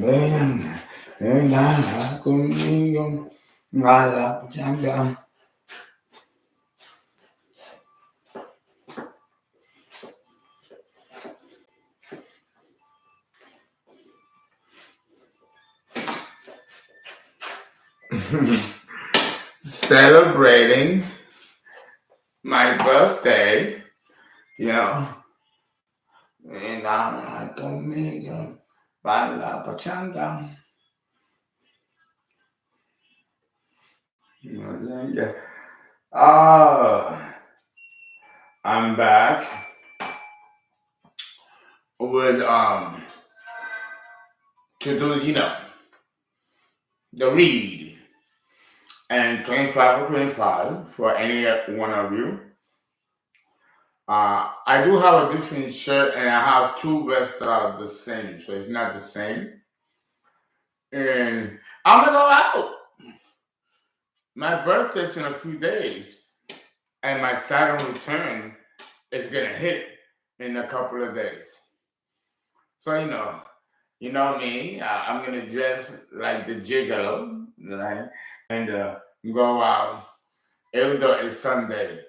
Venga conmigo a la pachanga. Celebrating my birthday, venga conmigo a la pachanga. I'm back with to do the read and 25 or 25 for any one of you. I do have a different shirt and I have two vests that are the same, so it's not the same. And I'm gonna go out. My birthday's in a few days, and my Saturn return is gonna hit in a couple of days. So you know me. I'm gonna dress like the gigolo, right? And go out, even though it's Sunday.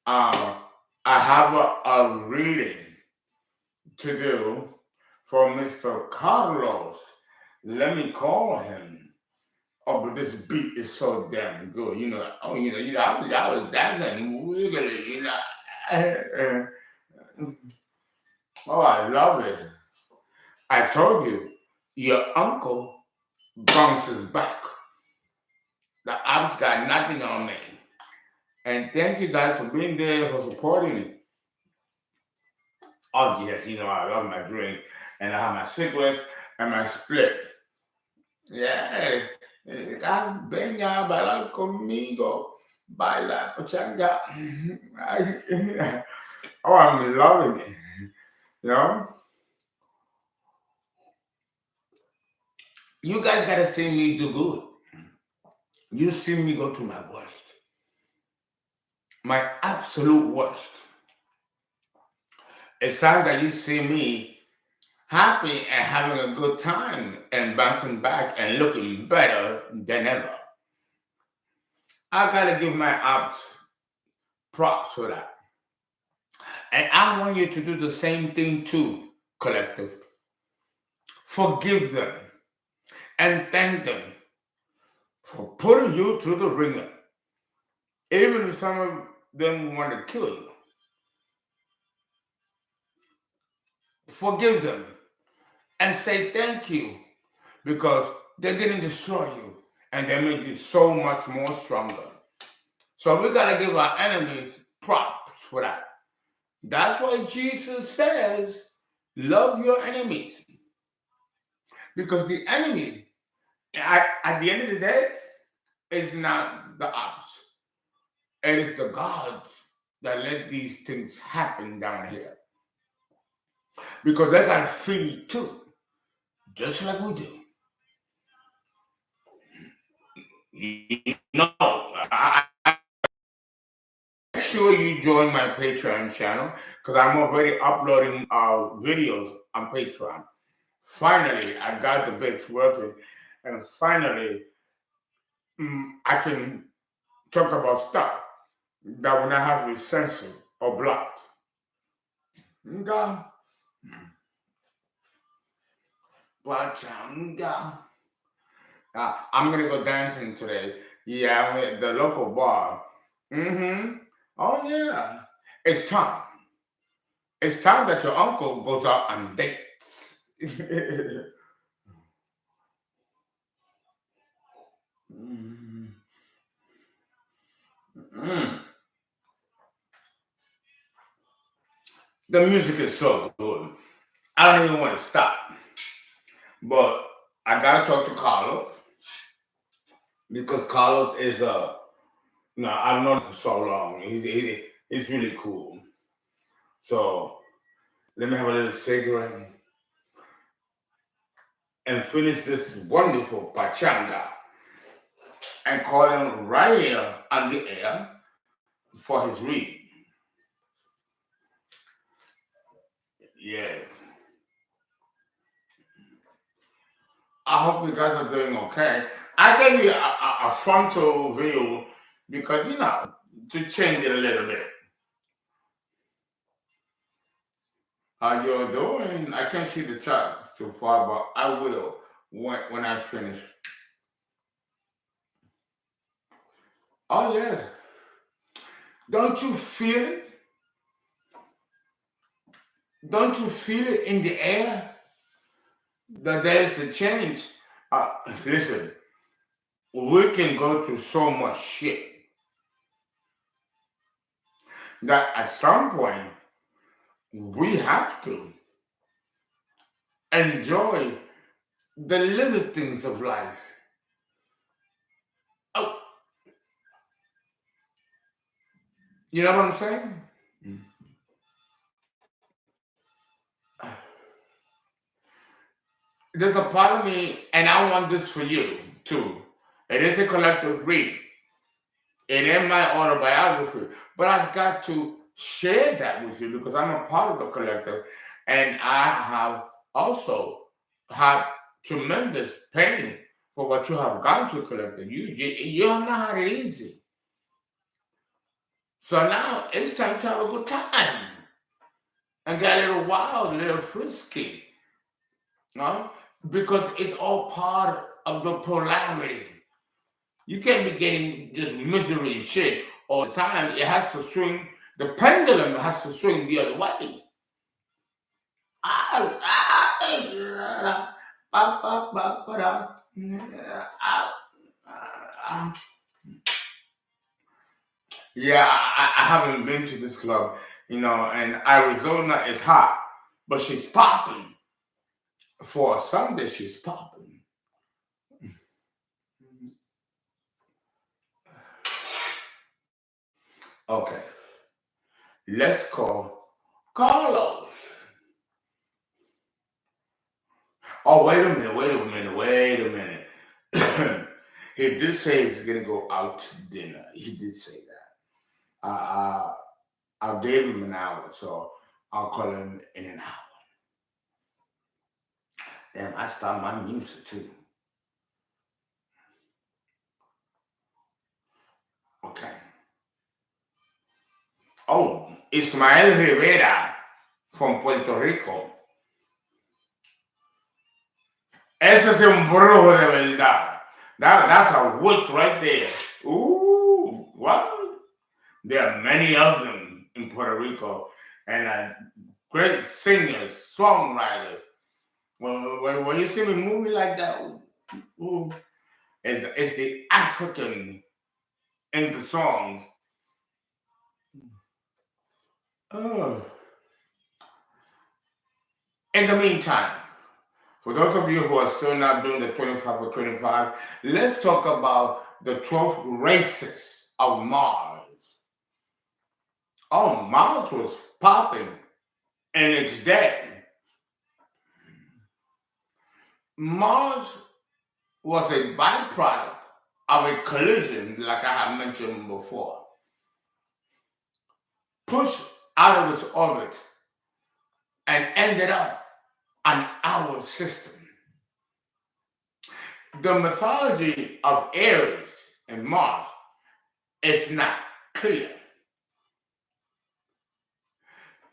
I have a reading to do for Mr. Carlos. Let me call him. Oh, but this beat is so damn good. I was dancing, wiggling, Oh, I love it. I told you, your uncle bounces back. The ops got nothing on me. And thank you guys for being there, for supporting me. Oh, yes, I love my drink. And I have my cigarettes and my split. Yes. Venga a bailar conmigo. Baila pachanga. Oh, I'm loving it. You guys gotta see me do good. You see me go to my worst. My absolute worst. It's time that you see me happy and having a good time and bouncing back and looking better than ever. I gotta give my ops props for that. And I want you to do the same thing too, collective. Forgive them and thank them for putting you through the ringer. Even if some of them want to kill you. Forgive them and say thank you because they didn't destroy you and they made you so much more stronger. So we gotta give our enemies props for that. That's why Jesus says, love your enemies. Because the enemy, at the end of the day, is not the ops. It is the gods that let these things happen down here. Because they gotta feed too, just like we do. Make sure you join my Patreon channel because I'm already uploading videos on Patreon. Finally, I got the bits working, and finally, I can talk about stuff that will not have to be censored or blocked. I'm gonna go dancing today. Yeah, I'm at the local bar. Oh yeah, it's time. It's time that your uncle goes out on dates. The music is so good. I don't even want to stop. But I gotta talk to Carlos because Carlos is I've known him for so long. He's really cool. So let me have a little cigarette and finish this wonderful pachanga and call him right here on the air for his read. Yes. I hope you guys are doing okay. I gave you a frontal view because, to change it a little bit. How you're doing? I can't see the chat so far, but I will when I finish. Oh, yes. Don't you feel it? Don't you feel it in the air that there's a change? Listen, we can go through so much shit that at some point we have to enjoy the little things of life. Oh, you know what I'm saying? There's a part of me, and I want this for you too. It is a collective read. It ain't my autobiography, but I've got to share that with you because I'm a part of the collective, and I have also had tremendous pain for what you have gone through, collective. You have not had it easy. So now it's time to have a good time and get a little wild, a little frisky, because it's all part of the polarity. You can't be getting just misery and shit all the time. It has to swing. The pendulum has to swing the other way. Yeah, I haven't been to this club, and Arizona is hot, but she's popping. For Sunday, she's popping. Okay, let's call Carlos. Oh, wait a minute. He did say he's gonna go out to dinner. He did say that. I gave him an hour, so I'll call him in an hour. Damn, I stopped my music too. Okay. Oh, Ismael Rivera from Puerto Rico. Ese es un brujo de verdad. That's a witch right there. Ooh, what? There are many of them in Puerto Rico, and great singers, songwriters. When you see me moving like that, ooh, it's the African in the songs. Oh. In the meantime, for those of you who are still not doing the 25 for 25, let's talk about the 12 races of Mars. Oh, Mars was popping in its day. Mars was a byproduct of a collision, like I have mentioned before, pushed out of its orbit and ended up on our system. The mythology of Aries and Mars is not clear.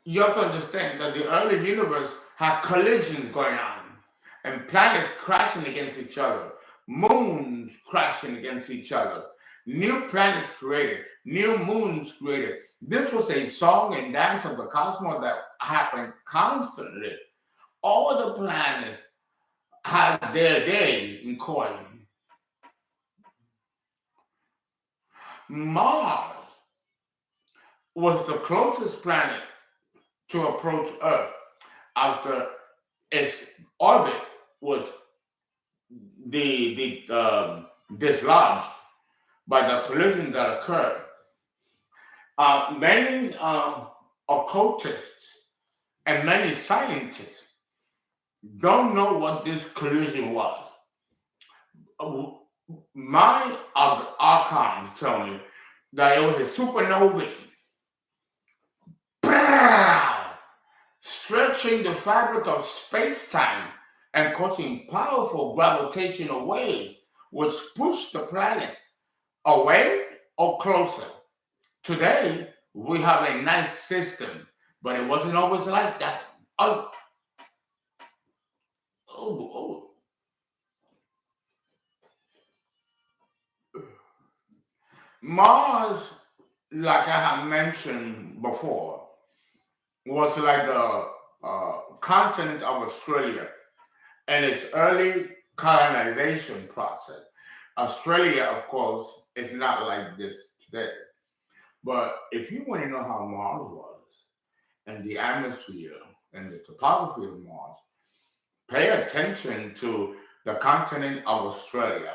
You have to understand that the early universe had collisions going on, and planets crashing against each other, moons crashing against each other, new planets created, new moons created. This was a song and dance of the cosmos that happened constantly. All the planets had their day in coin. Mars was the closest planet to approach Earth after its orbit was dislodged by the collision that occurred. Many occultists and many scientists don't know what this collision was. My archons tell me that it was a supernovae stretching the fabric of space-time and causing powerful gravitational waves which push the planet away or closer. Today, we have a nice system, but it wasn't always like that. Oh, oh, oh. Mars, like I have mentioned before, was like the continent of Australia and its early colonization process. Australia, of course, is not like this today. But if you want to know how Mars was and the atmosphere and the topography of Mars, pay attention to the continent of Australia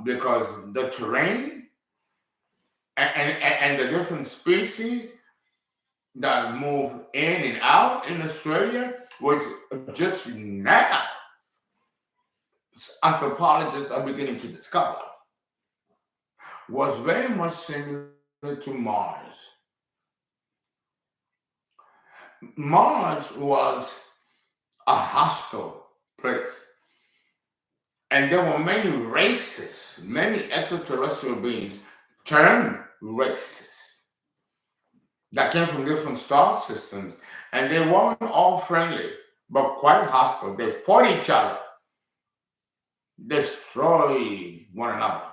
because the terrain and the different species that move in and out in Australia, which just now anthropologists are beginning to discover, was very much similar to Mars. Mars was a hostile place. And there were many races, many extraterrestrial beings turned races that came from different star systems. And they weren't all friendly, but quite hostile. They fought each other, destroyed one another.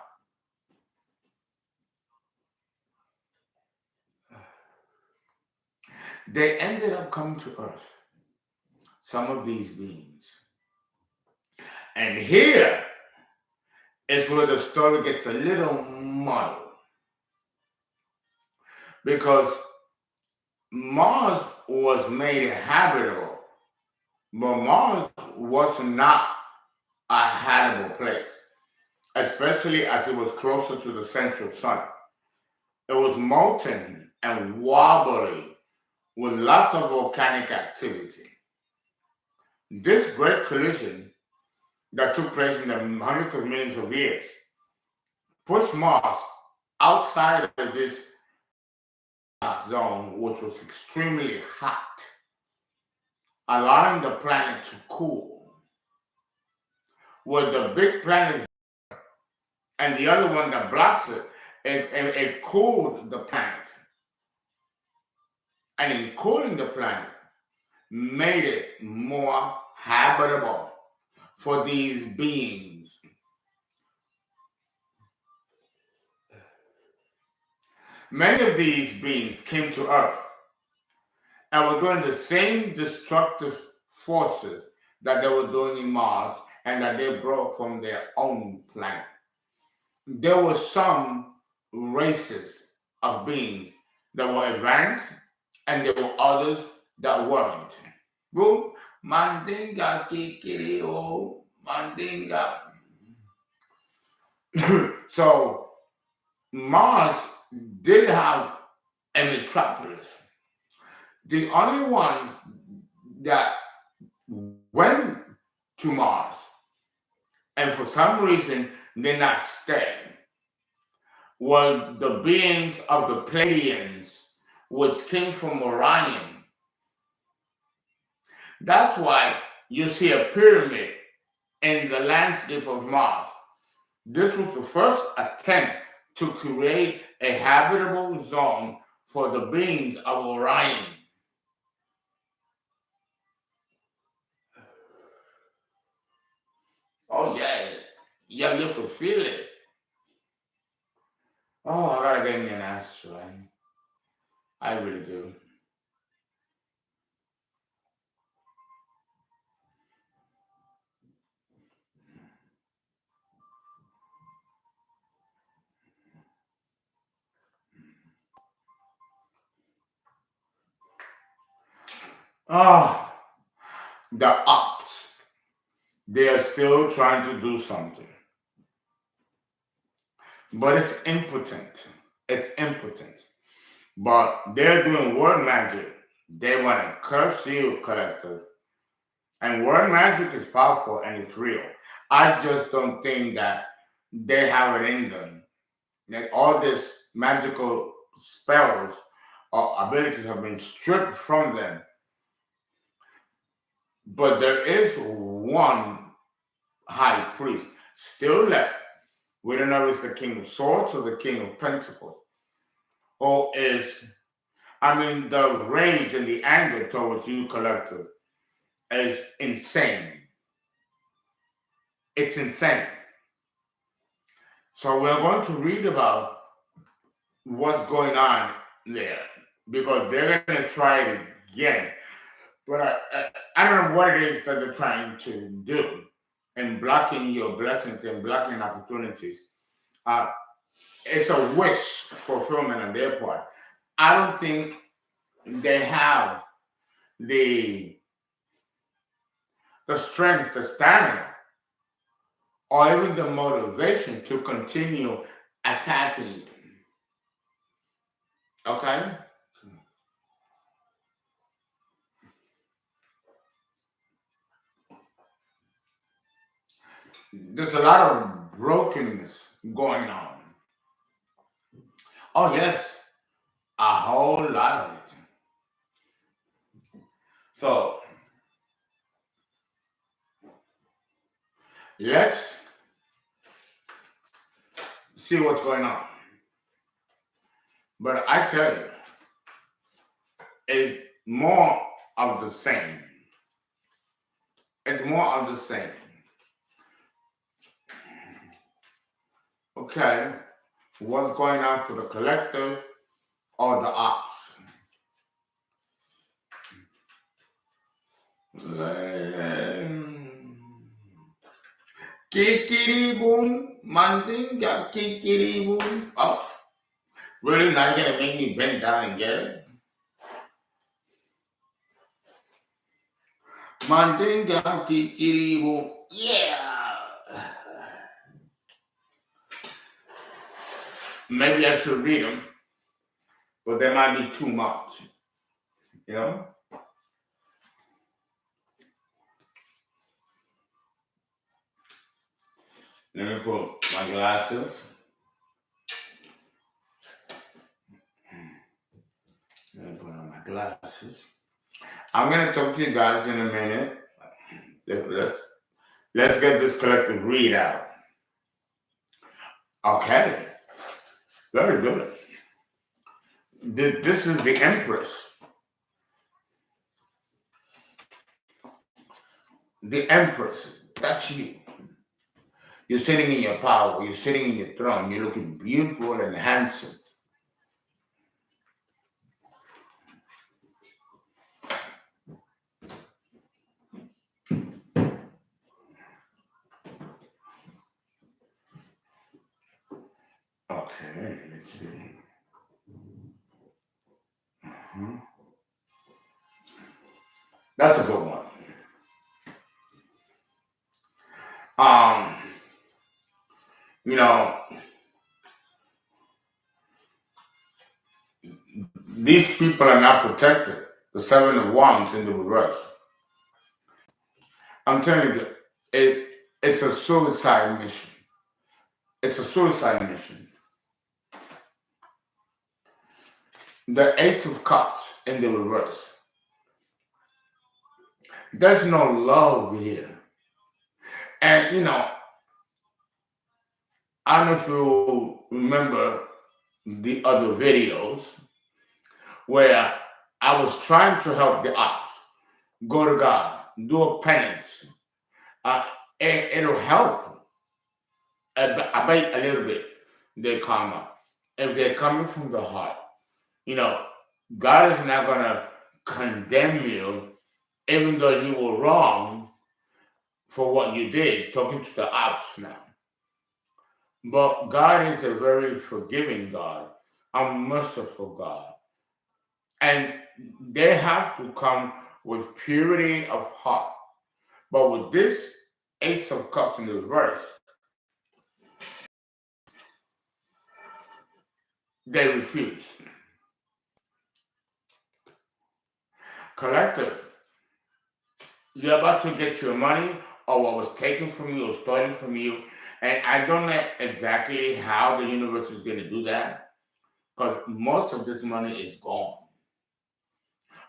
They ended up coming to Earth, some of these beings. And here is where the story gets a little muddled. Because Mars was made habitable, but Mars was not a habitable place, especially as it was closer to the central sun. It was molten and wobbly with lots of volcanic activity. This great collision that took place in the hundreds of millions of years pushed Mars outside of this zone, which was extremely hot, allowing the planet to cool. With the big planet and the other one that blocks it, it cooled the planet. And in cooling the planet, made it more habitable for these beings. Many of these beings came to Earth and were doing the same destructive forces that they were doing in Mars and that they brought from their own planet. There were some races of beings that were advanced and there were others that weren't. Boom, mandinga kikiri mandinga. So Mars did have a metropolis. The only ones that went to Mars and for some reason did not stay were the beings of the Pleiadians, which came from Orion. That's why you see a pyramid in the landscape of Mars. This was the first attempt to create a habitable zone for the beings of Orion. Oh yeah, you could feel it. Oh, I gotta get me an asteroid. I really do. Ah, the ops. They are still trying to do something, but it's impotent. It's impotent. But they're doing word magic. They want to curse you, collector. And word magic is powerful and it's real. I just don't think that they have it in them. That all these magical spells or abilities have been stripped from them. But there is one high priest still left. We don't know if it's the King of Swords or the King of Pentacles. Or is, I mean, the rage and the anger towards you, collective, is insane. It's insane. So we're going to read about what's going on there because they're going to try it again. But I don't know what it is that they're trying to do in blocking your blessings and blocking opportunities. Uh, it's a wish fulfillment on their part. I don't think they have the strength, the stamina, or even the motivation to continue attacking you. Okay? There's a lot of brokenness going on. Oh, yes, a whole lot of it. So, let's see what's going on. But I tell you, it's more of the same. It's more of the same. Okay, what's going on for the collective or the ops? Kikiri boom, mandinga kikiri boom. Oh, really? Now you're gonna make me bend down and get it? Mandinga kikiri boom. Yeah. Maybe I should read them, but there might be too much. You know? Let me put my glasses. Let me put on my glasses. I'm gonna talk to you guys in a minute. Let's get this collective read out. Okay. Very good. This is the Empress. The Empress. That's you. You're sitting in your power. You're sitting in your throne. You're looking beautiful and handsome. Okay, let's see. That's a good one. You know, these people are not protected. The Seven of Wands in the reverse. I'm telling you, it's a suicide mission. It's a suicide mission. The Ace of Cups in the reverse. There's no love here. And, you know, I don't know if you remember the other videos where I was trying to help the ops go to God, do a penance. It'll help I bet a little bit their karma. If they're coming from the heart, you know, God is not going to condemn you even though you were wrong for what you did, talking to the ops now. But God is a very forgiving God, a merciful God. And they have to come with purity of heart. But with this Ace of Cups in the reverse, they refuse. Collective, you're about to get your money or what was taken from you or stolen from you. And I don't know exactly how the universe is going to do that because most of this money is gone.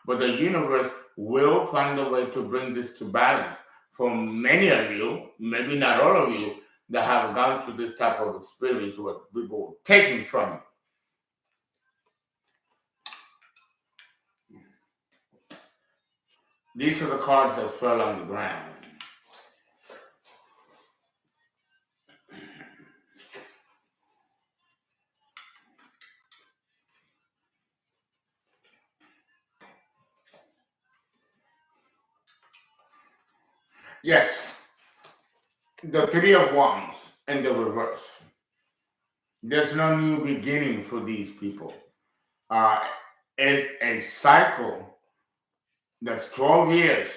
But the universe will find a way to bring this to balance. For many of you, maybe not all of you, that have gone through this type of experience where people were taken from you. These are the cards that fell on the ground. Yes, the Three of Wands in the reverse. There's no new beginning for these people. It's a cycle that's 12 years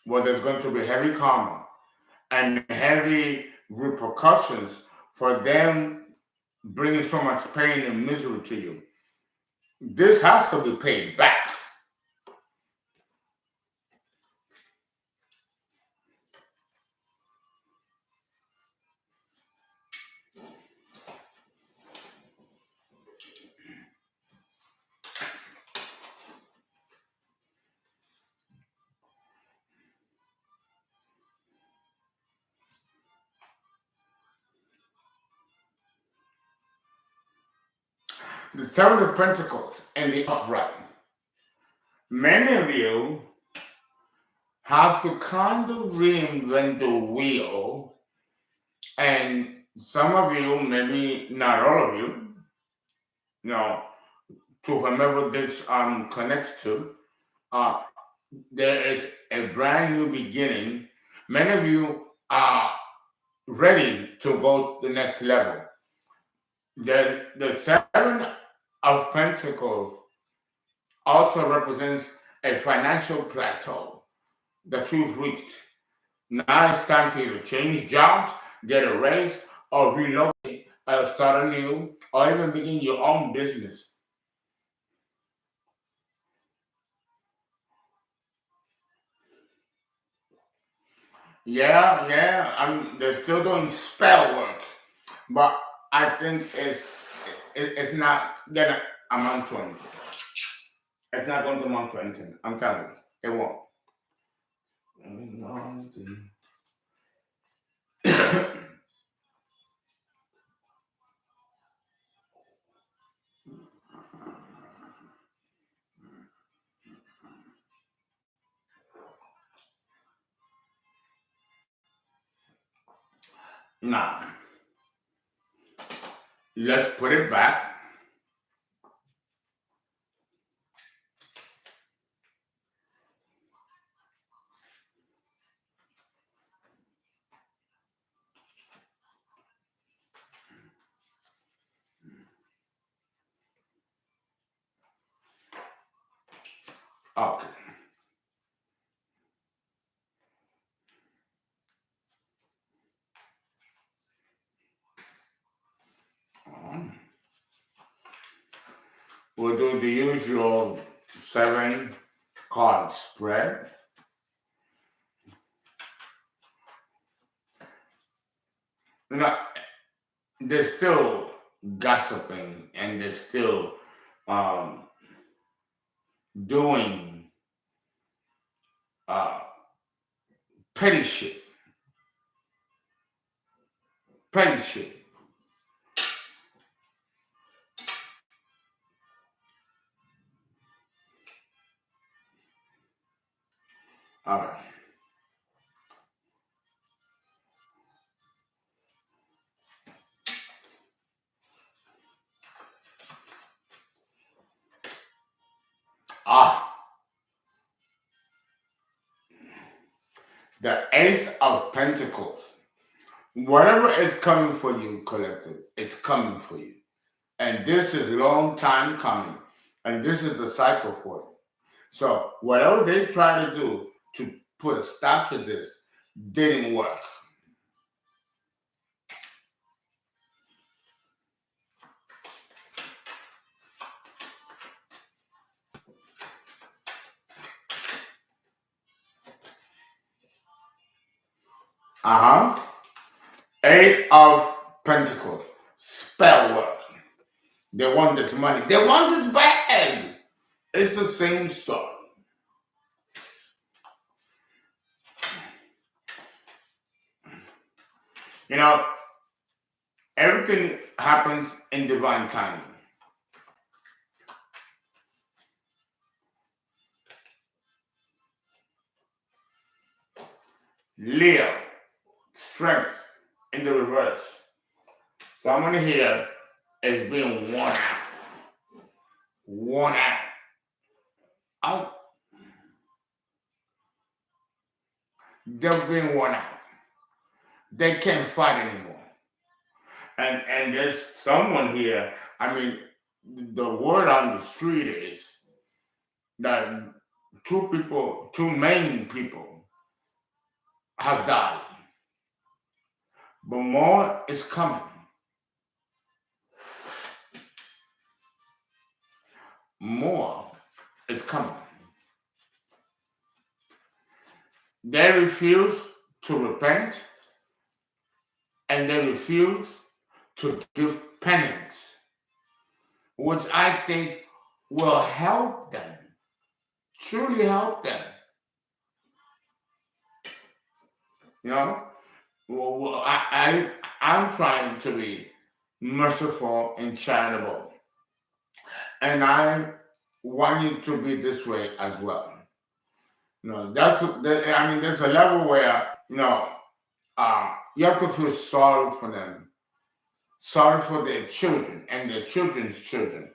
where there's going to be heavy karma and heavy repercussions for them bringing so much pain and misery to you. This has to be paid back. The Seven of Pentacles and the upright. Many of you have to kind of reinvent the wheel, and some of you, maybe not all of you, to whomever this connects to, uh, there is a brand new beginning. Many of you are ready to go to the next level. The Seven of Pentacles also represents a financial plateau that you've reached. Now it's time for you to change jobs, get a raise, or relocate, start anew, or even begin your own business. Yeah, they're still doing spell work, but I think it's not gonna amount to anything. It's not going to amount to anything. I'm telling you, it won't. Now, let's put it back. Okay. We'll do the usual 7 card spread. Now, they're still gossiping and they're still doing uh, petty shit. Petty shit. All right. The Ace of Pentacles. Whatever is coming for you, collective, it's coming for you. And this is a long time coming. And this is the cycle for it. So whatever they try to do to put a stop to this didn't work. Eight of Pentacles. Spell work. They want this money. They want this bag. It's the same story. You know, everything happens in divine timing. Leo, strength in the reverse. Someone here is being worn out. Worn out. Out. They're being worn out. They can't fight anymore. And there's someone here, I mean, the word on the street is that two main people have died. But more is coming. More is coming. They refuse to repent and they refuse to give penance, which I think will help them, truly help them. You know, I'm trying to be merciful and charitable, and I want you to be this way as well. You know, I mean, there's a level where you have to feel sorry for them, sorry for their children and their children's children,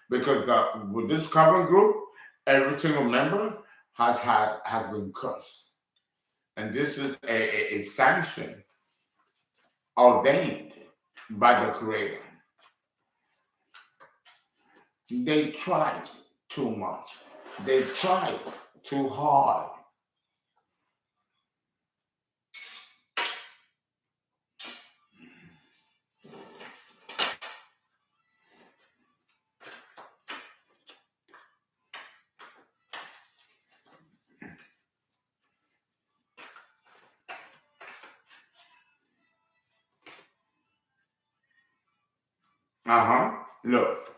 because with this current group, every single member has been cursed, and this is a sanction ordained by the Creator. They tried too much. They tried too hard. Look,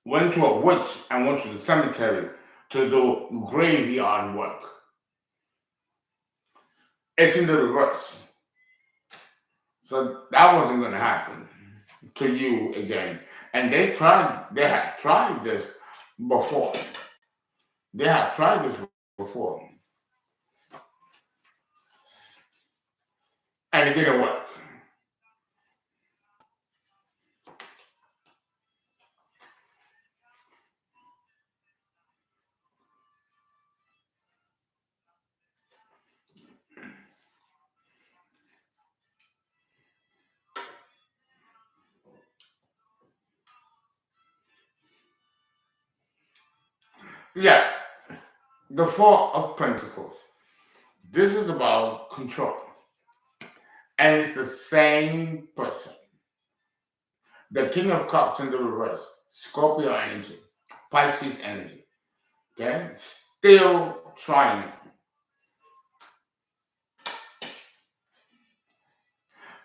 went to a witch and went to the cemetery to do graveyard work. It's in the reverse. So that wasn't going to happen to you again. And they had tried this before. They had tried this before. And it didn't work. Yeah, the Four of Pentacles. This is about control. And it's the same person. The King of Cups in the reverse. Scorpio energy. Pisces energy. Okay? Still trying.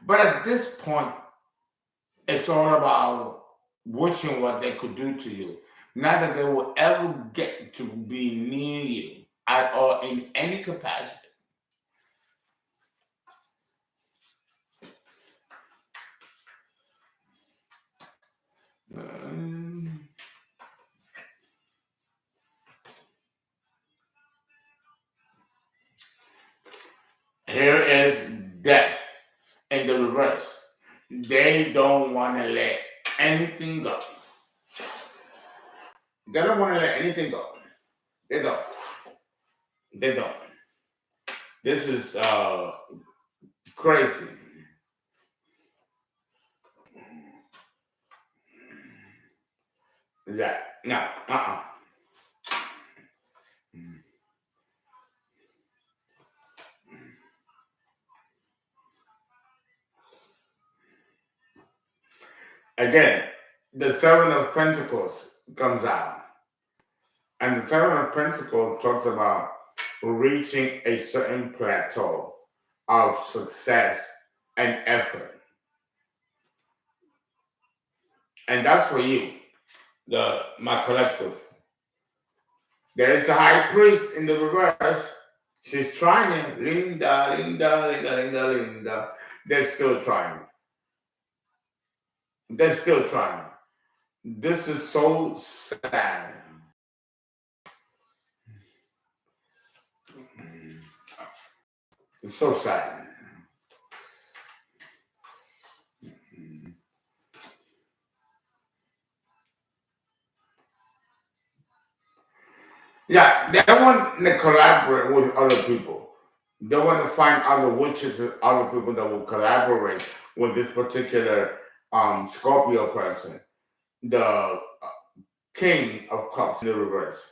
But at this point, it's all about wishing what they could do to you. Not that they will ever get to be near you at all in any capacity. Here is death in the reverse. They don't want to let anything go. They don't want to let anything go. They don't. They don't. This is crazy. Yeah. No. Again, the Seven of Pentacles comes out. And the Seven of Pentacles talks about reaching a certain plateau of success and effort. And that's for you, my collective. There is the High Priest in the reverse, She's trying. Linda, Linda, Linda, Linda, Linda. They're still trying. They're still trying. This is so sad. It's so sad. Yeah, they want to collaborate with other people. They want to find other witches and other people that will collaborate with this particular Scorpio person, the King of Cups in the reverse.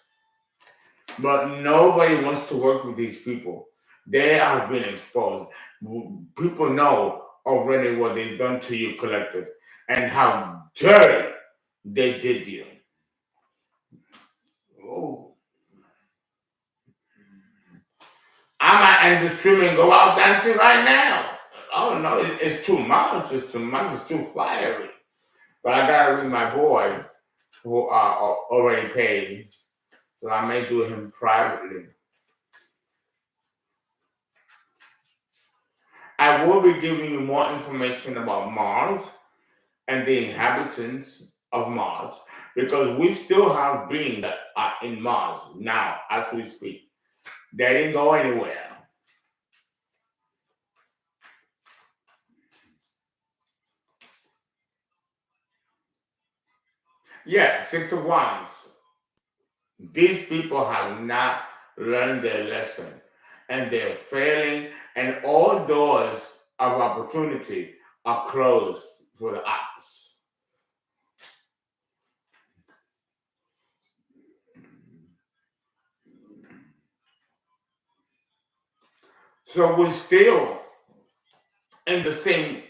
But nobody wants to work with these people. They have been exposed. People know already what they've done to you, collective, and how dirty they did you. Oh, I might end the stream and go out dancing right now. Oh no, it's too much. It's too much. It's too fiery. But I gotta read my boy who are already paid, so I may do him privately. I will be giving you more information about Mars and the inhabitants of Mars because we still have beings that are in Mars now as we speak. They didn't go anywhere. Yeah, Six of Wands. These people have not learned their lesson and they're failing, and all doors of opportunity are closed for the ops. So we're still in the same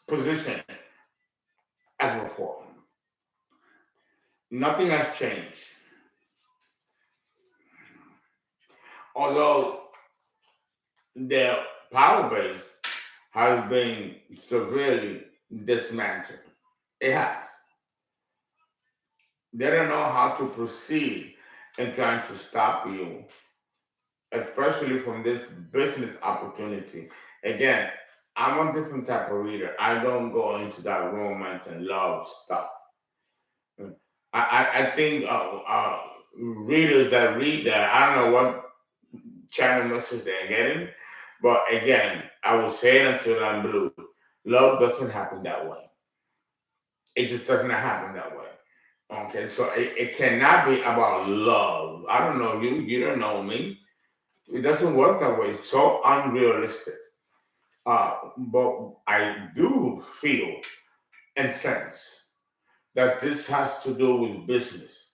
position as before. Nothing has changed. Although their power base has been severely dismantled. It has. They don't know how to proceed in trying to stop you, especially from this business opportunity. Again, I'm a different type of reader. I don't go into that romance and love stuff. I think readers that read that, I don't know what channel message they're getting, but again, I will say it until I'm blue. Love doesn't happen that way. It just doesn't happen that way. Okay, so it cannot be about love. I don't know you, you don't know me. It doesn't work that way. It's so unrealistic. But I do feel and sense that this has to do with business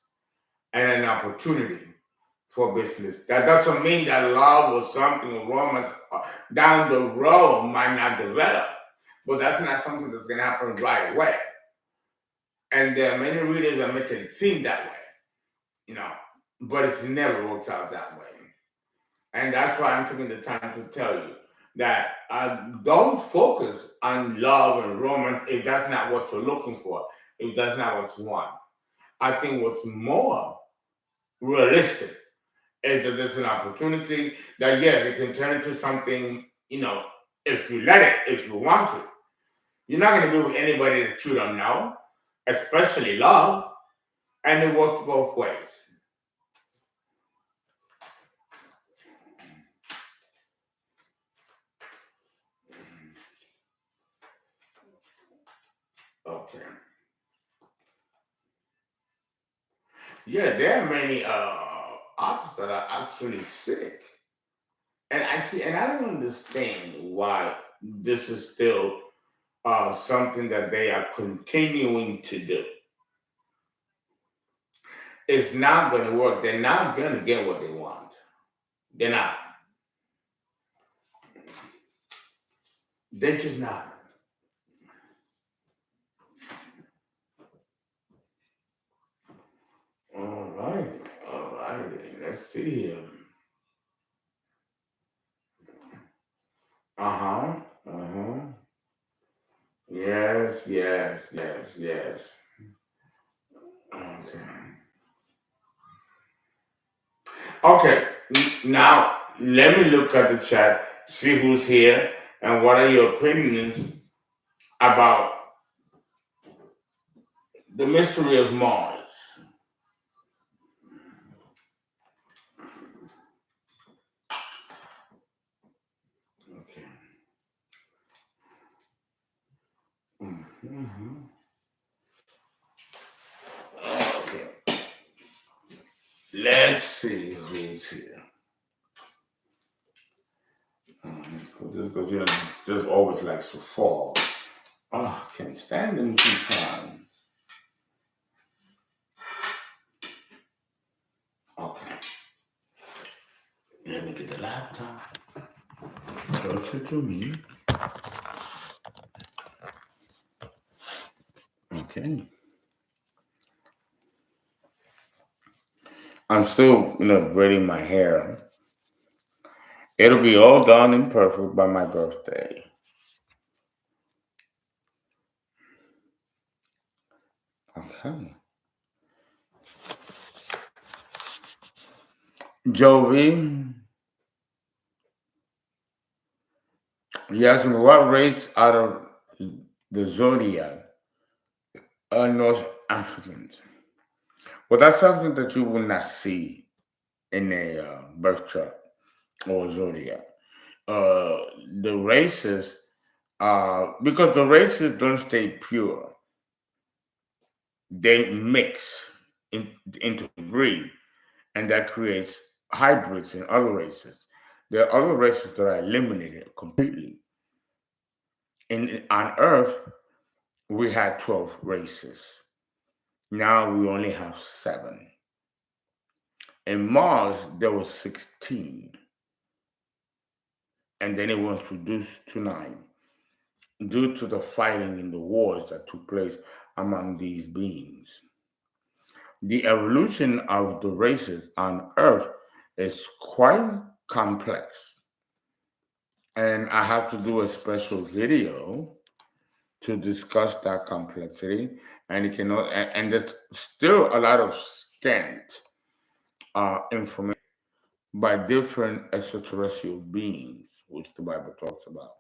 and an opportunity for business. That doesn't mean that love or something or romance down the road might not develop, but that's not something that's going to happen right away. And there are many readers that make it seem that way, you know, but it's never worked out that way. And that's why I'm taking the time to tell you that don't focus on love and romance if that's not what you're looking for, if that's not what you want. I think what's more realistic is that there's an opportunity that, yes, it can turn into something, you know, if you let it, if you want to. You're not going to be with anybody that you don't know, especially love, and it works both ways. Okay. Yeah, there are many artists that are actually sick. And I see, and I don't understand why this is still something that they are continuing to do. It's not going to work. They're not going to get what they want. They're not. They're just not. All right. All right. Let's see here. Uh huh. Uh huh. Yes, yes, yes, yes. Okay. Okay. Now Let me look at the chat, see who's here, and what are your opinions about the mystery of Mars. Okay. Mhm. Okay. Let's see who's here. Just because just always likes to fall. Oh, I can't stand them two times. Okay. Let me get the laptop closer to me. Okay. I'm still, braiding my hair. It'll be all done and perfect by my birthday. Okay. Jovi, you asked me what race out of the zodiac are North Africans. Well, that's something that you will not see in a birth chart or zodiac. Uh, the races, because the races don't stay pure, they mix into breed, and that creates hybrids in other races. There are other races that are eliminated completely. On Earth, we had 12 races. Now we only have 7. In Mars, there was 16, and then it was reduced to 9 due to the fighting and the wars that took place among these beings. The evolution of the races on Earth is quite complex, and I have to do a special video to discuss that complexity. And it cannot, and there's still a lot of scant information by different extraterrestrial beings, which the Bible talks about.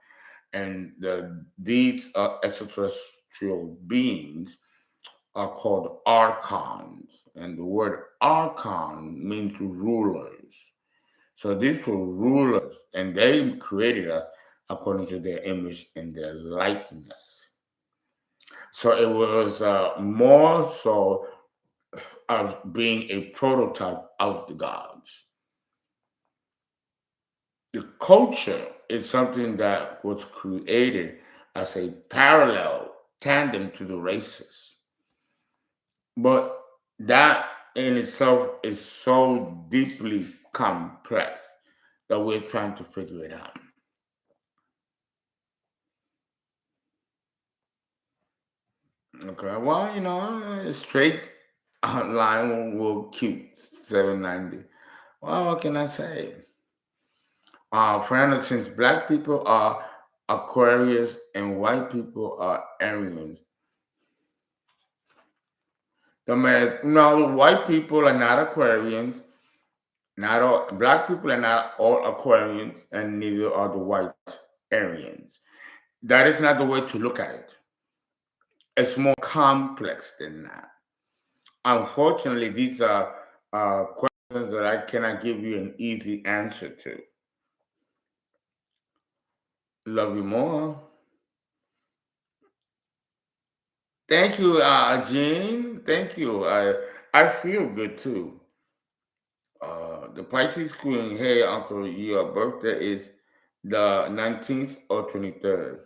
And these extraterrestrial beings are called archons. And the word archon means rulers. So these were rulers, and they created us according to their image and their likeness. So it was more so of being a prototype of the gods. The culture is something that was created as a parallel tandem to the races. But that in itself is so deeply complex that we're trying to figure it out. Okay, well, a straight line will keep 790. Well, what can I say? Fernando, since black people are Aquarius and white people are Arians, no, white people are not Aquarians. Not all black people are not all Aquarians, and neither are the white Aryans. That is not the way to look at it. It's more complex than that. Unfortunately, these are questions that I cannot give you an easy answer to. Love you more. Thank you, Jean. Thank you. I feel good too. The Pisces Queen. Hey, Uncle, your birthday is the 19th or 23rd.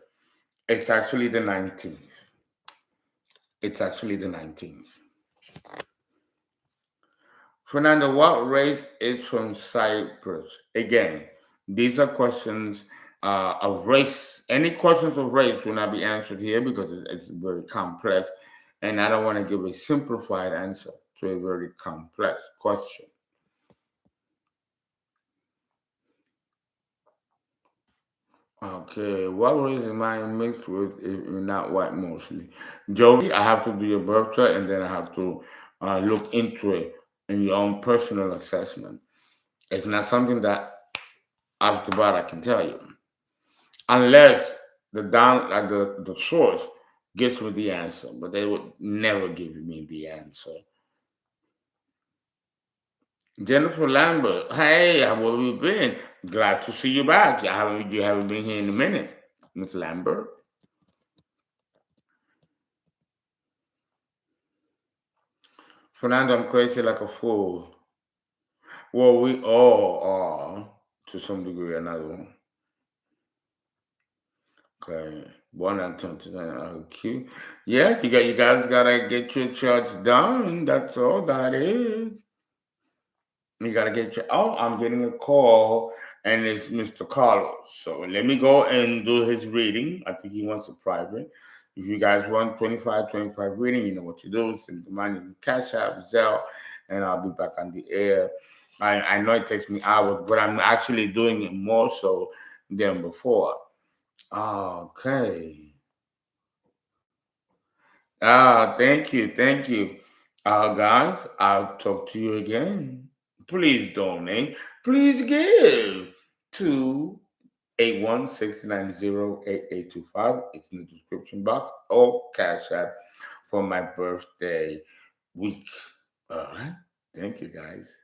It's actually the 19th. It's actually the 19th. Fernando, what race is from Cyprus? Again, these are questions of race. Any questions of race will not be answered here because it's very complex, and I don't want to give a simplified answer to a very complex question. Okay, what race am I mixed with if you're not white mostly? Joey, I have to do your birth chart and then I have to look into it in your own personal assessment. It's not something that Out the bot, I can tell you. Unless the source gives me the answer, but they would never give me the answer. Jennifer Lambert, hey, how have you been? Glad to see you back. You haven't been here in a minute, Miss Lambert. Fernando, I'm crazy like a fool. Well, we all are to some degree or another. Okay. One and two, cute. Yeah, you guys gotta get your church done. That's all that is. You gotta get your. Oh, I'm getting a call, and it's Mr. Carlos. So let me go and do his reading. I think he wants a private. If you guys want 25 reading, you know what to do. Send the money in CashApp, ZELLE, and I'll be back on the air. I know it takes me hours, but I'm actually doing it more so than before. Okay. Thank you. Guys, I'll talk to you again. Please donate. Please give to 816908825. It's in the description box or Cash App for my birthday week. All right. Thank you, guys.